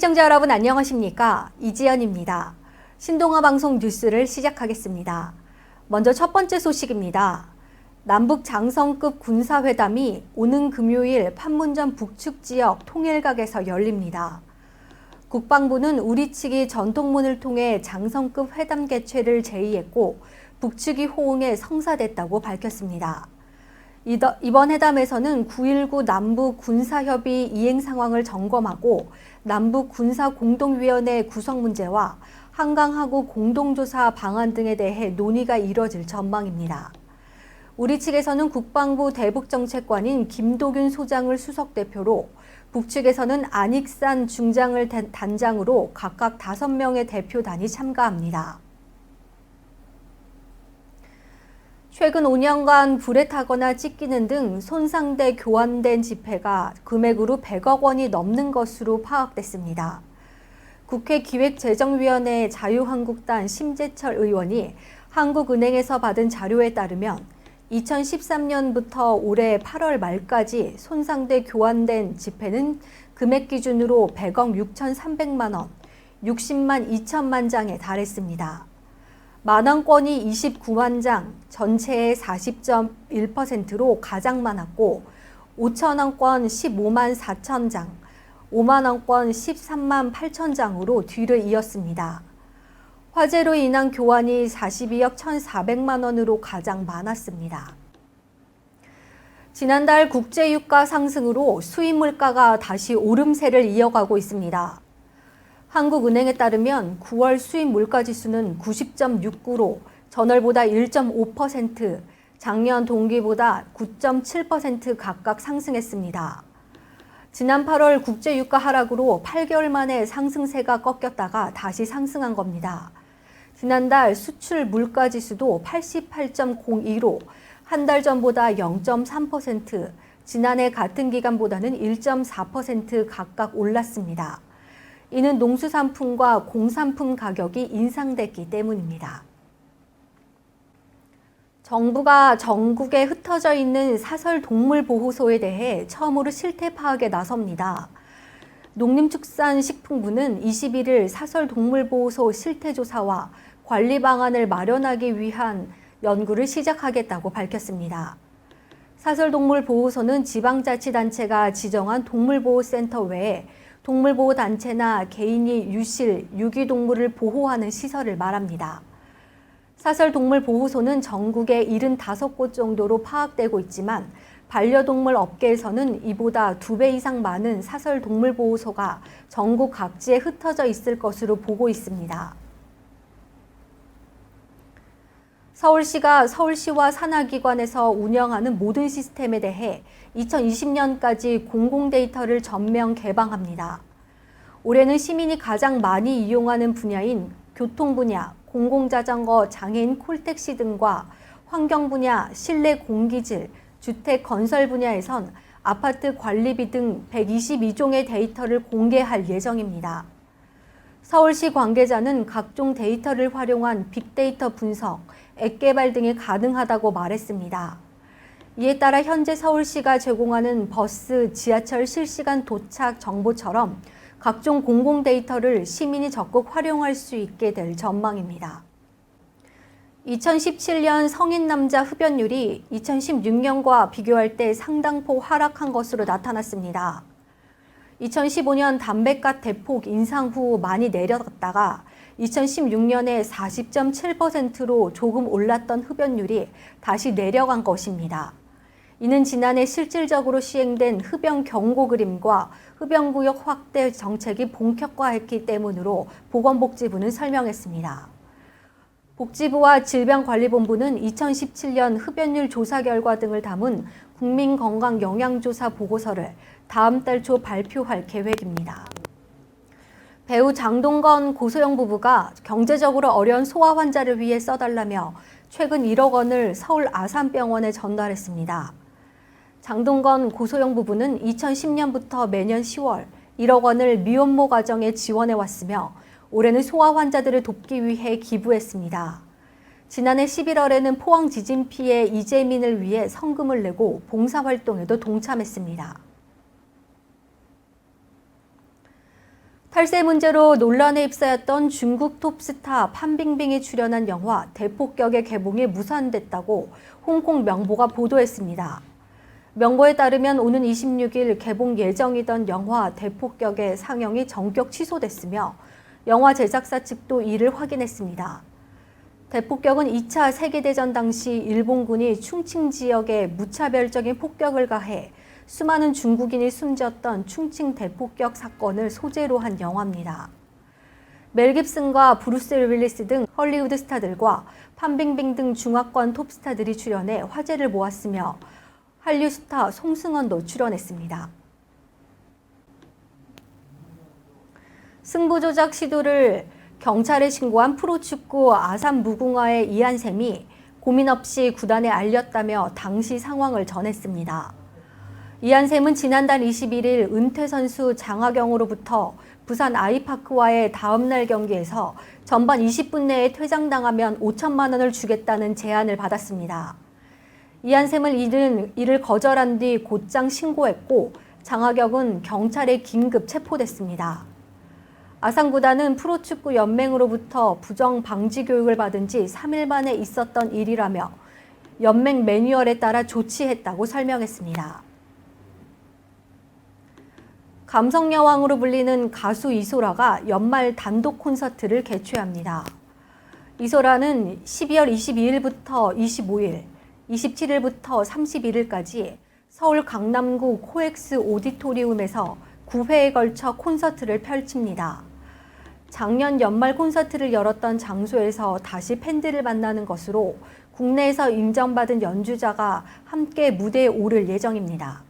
시청자 여러분 안녕하십니까? 이지연입니다. 신동아방송 뉴스를 시작하겠습니다. 먼저 첫 번째 소식입니다. 남북 장성급 군사회담이 오는 금요일 판문점 북측 지역 통일각에서 열립니다. 국방부는 우리 측이 전통문을 통해 장성급 회담 개최를 제의했고 북측이 호응해 성사됐다고 밝혔습니다. 이번 회담에서는 9.19 남북 군사협의 이행 상황을 점검하고 남북 군사공동위원회 구성 문제와 한강하구 공동조사 방안 등에 대해 논의가 이뤄질 전망입니다. 우리 측에서는 국방부 대북정책관인 김도균 소장을 수석대표로, 북측에서는 안익산 중장을 단장으로 각각 5명의 대표단이 참가합니다. 최근 5년간 불에 타거나 찢기는 등 손상돼 교환된 지폐가 금액으로 100억 원이 넘는 것으로 파악됐습니다. 국회 기획재정위원회 자유한국당 심재철 의원이 한국은행에서 받은 자료에 따르면 2013년부터 올해 8월 말까지 손상돼 교환된 지폐는 금액 기준으로 100억 6,300만 원, 60만 2천만 장에 달했습니다. 만원권이 29만 장, 전체의 40.1%로 가장 많았고 5천원권 15만 4천 장, 5만원권 13만 8천 장으로 뒤를 이었습니다. 화재로 인한 교환이 42억 1,400만 원으로 가장 많았습니다. 지난달 국제유가 상승으로 수입 물가가 다시 오름세를 이어가고 있습니다. 한국은행에 따르면 9월 수입 물가지수는 90.69로 전월보다 1.5%, 작년 동기보다 9.7% 각각 상승했습니다. 지난 8월 국제유가 하락으로 8개월 만에 상승세가 꺾였다가 다시 상승한 겁니다. 지난달 수출 물가지수도 88.02로 한 달 전보다 0.3%, 지난해 같은 기간보다는 1.4% 각각 올랐습니다. 이는 농수산품과 공산품 가격이 인상됐기 때문입니다. 정부가 전국에 흩어져 있는 사설동물보호소에 대해 처음으로 실태 파악에 나섭니다. 농림축산식품부는 21일 사설동물보호소 실태조사와 관리 방안을 마련하기 위한 연구를 시작하겠다고 밝혔습니다. 사설동물보호소는 지방자치단체가 지정한 동물보호센터 외에 동물보호단체나 개인이 유실, 유기동물을 보호하는 시설을 말합니다. 사설동물보호소는 전국에 75곳 정도로 파악되고 있지만 반려동물 업계에서는 이보다 2배 이상 많은 사설동물보호소가 전국 각지에 흩어져 있을 것으로 보고 있습니다. 서울시가 서울시와 산하기관에서 운영하는 모든 시스템에 대해 2020년까지 공공데이터를 전면 개방합니다. 올해는 시민이 가장 많이 이용하는 분야인 교통 분야, 공공자전거, 장애인 콜택시 등과 환경 분야, 실내 공기질, 주택 건설 분야에선 아파트 관리비 등 122종의 데이터를 공개할 예정입니다. 서울시 관계자는 각종 데이터를 활용한 빅데이터 분석, 앱 개발 등이 가능하다고 말했습니다. 이에 따라 현재 서울시가 제공하는 버스, 지하철 실시간 도착 정보처럼 각종 공공 데이터를 시민이 적극 활용할 수 있게 될 전망입니다. 2017년 성인 남자 흡연율이 2016년과 비교할 때 상당폭 하락한 것으로 나타났습니다. 2015년 담배값 대폭 인상 후 많이 내려갔다가 2016년에 40.7%로 조금 올랐던 흡연율이 다시 내려간 것입니다. 이는 지난해 실질적으로 시행된 흡연 경고 그림과 흡연구역 확대 정책이 본격화했기 때문으로 보건복지부는 설명했습니다. 복지부와 질병관리본부는 2017년 흡연율 조사 결과 등을 담은 국민건강영양조사 보고서를 다음 달 초 발표할 계획입니다. 배우 장동건, 고소영 부부가 경제적으로 어려운 소아 환자를 위해 써달라며 최근 1억 원을 서울 아산병원에 전달했습니다. 장동건, 고소영 부부는 2010년부터 매년 10월 1억 원을 미혼모 가정에 지원해 왔으며 올해는 소아 환자들을 돕기 위해 기부했습니다. 지난해 11월에는 포항 지진 피해 이재민을 위해 성금을 내고 봉사활동에도 동참했습니다. 탈세 문제로 논란에 휩싸였던 중국 톱스타 판빙빙이 출연한 영화 대폭격의 개봉이 무산됐다고 홍콩 명보가 보도했습니다. 명보에 따르면 오는 26일 개봉 예정이던 영화 대폭격의 상영이 전격 취소됐으며 영화 제작사 측도 이를 확인했습니다. 대폭격은 2차 세계대전 당시 일본군이 충칭 지역에 무차별적인 폭격을 가해 수많은 중국인이 숨졌던 충칭 대폭격 사건을 소재로 한 영화입니다. 멜 깁슨과 브루스 윌리스 등 헐리우드 스타들과 판빙빙 등 중화권 톱스타들이 출연해 화제를 모았으며 한류 스타 송승헌도 출연했습니다. 승부 조작 시도를 경찰에 신고한 프로축구 아산 무궁화의 이한샘이 고민 없이 구단에 알렸다며 당시 상황을 전했습니다. 이한샘은 지난달 21일 은퇴 선수 장하경으로부터 부산 아이파크와의 다음날 경기에서 전반 20분 내에 퇴장당하면 5천만 원을 주겠다는 제안을 받았습니다. 이한샘은 이를 거절한 뒤 곧장 신고했고 장하경은 경찰에 긴급 체포됐습니다. 아산구단은 프로축구 연맹으로부터 부정 방지 교육을 받은 지 3일 만에 있었던 일이라며 연맹 매뉴얼에 따라 조치했다고 설명했습니다. 감성 여왕으로 불리는 가수 이소라가 연말 단독 콘서트를 개최합니다. 이소라는 12월 22일부터 25일, 27일부터 31일까지 서울 강남구 코엑스 오디토리움에서 9회에 걸쳐 콘서트를 펼칩니다. 작년 연말 콘서트를 열었던 장소에서 다시 팬들을 만나는 것으로 국내에서 인정받은 연주자가 함께 무대에 오를 예정입니다.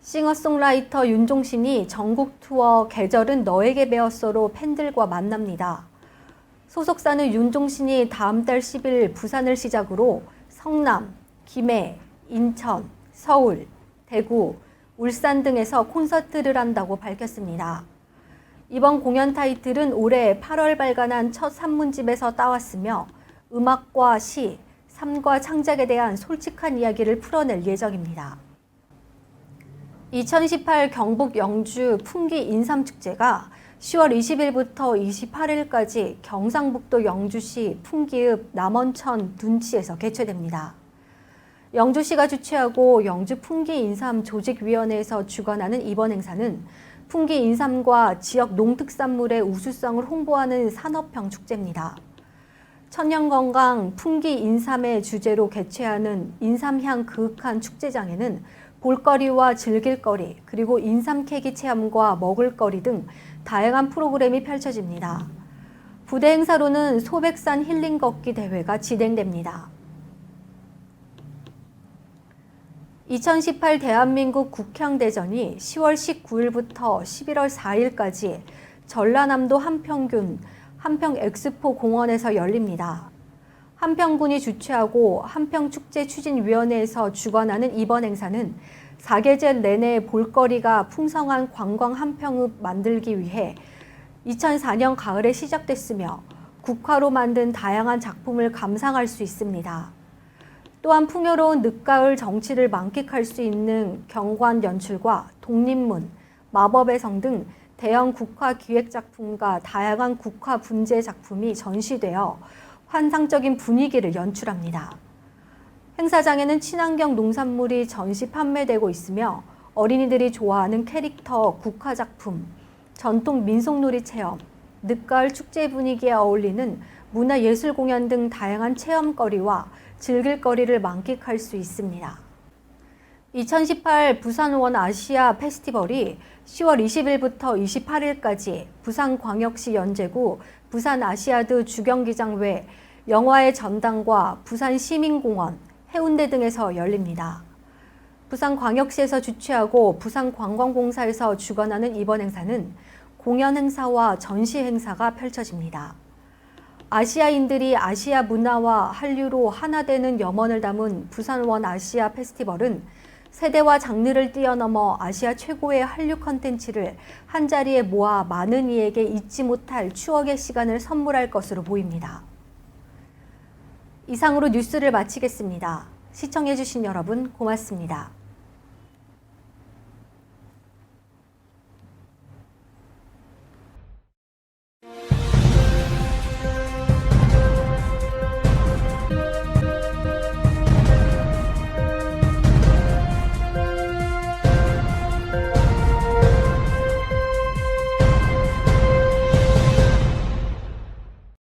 싱어송라이터 윤종신이 전국 투어 계절은 너에게 배웠어로 팬들과 만납니다. 소속사는 윤종신이 다음 달 10일 부산을 시작으로 성남, 김해, 인천, 서울, 대구, 울산 등에서 콘서트를 한다고 밝혔습니다. 이번 공연 타이틀은 올해 8월 발간한 첫 산문집에서 따왔으며 음악과 시, 삶과 창작에 대한 솔직한 이야기를 풀어낼 예정입니다. 2018 경북 영주 풍기 인삼축제가 10월 20일부터 28일까지 경상북도 영주시 풍기읍 남원천 둔치에서 개최됩니다. 영주시가 주최하고 영주 풍기 인삼 조직위원회에서 주관하는 이번 행사는 풍기 인삼과 지역 농특산물의 우수성을 홍보하는 산업형 축제입니다. 천년건강 풍기 인삼의 주제로 개최하는 인삼향 그윽한 축제장에는 볼거리와 즐길거리, 그리고 인삼 캐기 체험과 먹을거리 등 다양한 프로그램이 펼쳐집니다. 부대 행사로는 소백산 힐링 걷기 대회가 진행됩니다. 2018 대한민국 국향대전이 10월 19일부터 11월 4일까지 전라남도 한평군 한평엑스포 공원에서 열립니다. 한평군이 주최하고 한평축제추진위원회에서 주관하는 이번 행사는 사계절 내내 볼거리가 풍성한 관광 한평읍 만들기 위해 2004년 가을에 시작됐으며 국화로 만든 다양한 작품을 감상할 수 있습니다. 또한 풍요로운 늦가을 정취를 만끽할 수 있는 경관 연출과 독립문, 마법의 성 등 대형 국화 기획 작품과 다양한 국화 분재 작품이 전시되어 환상적인 분위기를 연출합니다. 행사장에는 친환경 농산물이 전시 판매되고 있으며 어린이들이 좋아하는 캐릭터 국화 작품, 전통 민속놀이 체험, 늦가을 축제 분위기에 어울리는 문화예술 공연 등 다양한 체험거리와 즐길거리를 만끽할 수 있습니다. 2018 부산원 아시아 페스티벌이 10월 20일부터 28일까지 부산광역시 연제구 부산아시아드 주경기장 외 영화의 전당과 부산시민공원, 해운대 등에서 열립니다. 부산광역시에서 주최하고 부산관광공사에서 주관하는 이번 행사는 공연 행사와 전시 행사가 펼쳐집니다. 아시아인들이 아시아 문화와 한류로 하나 되는 염원을 담은 부산원 아시아 페스티벌은 세대와 장르를 뛰어넘어 아시아 최고의 한류 콘텐츠를 한자리에 모아 많은 이에게 잊지 못할 추억의 시간을 선물할 것으로 보입니다. 이상으로 뉴스를 마치겠습니다. 시청해주신 여러분 고맙습니다.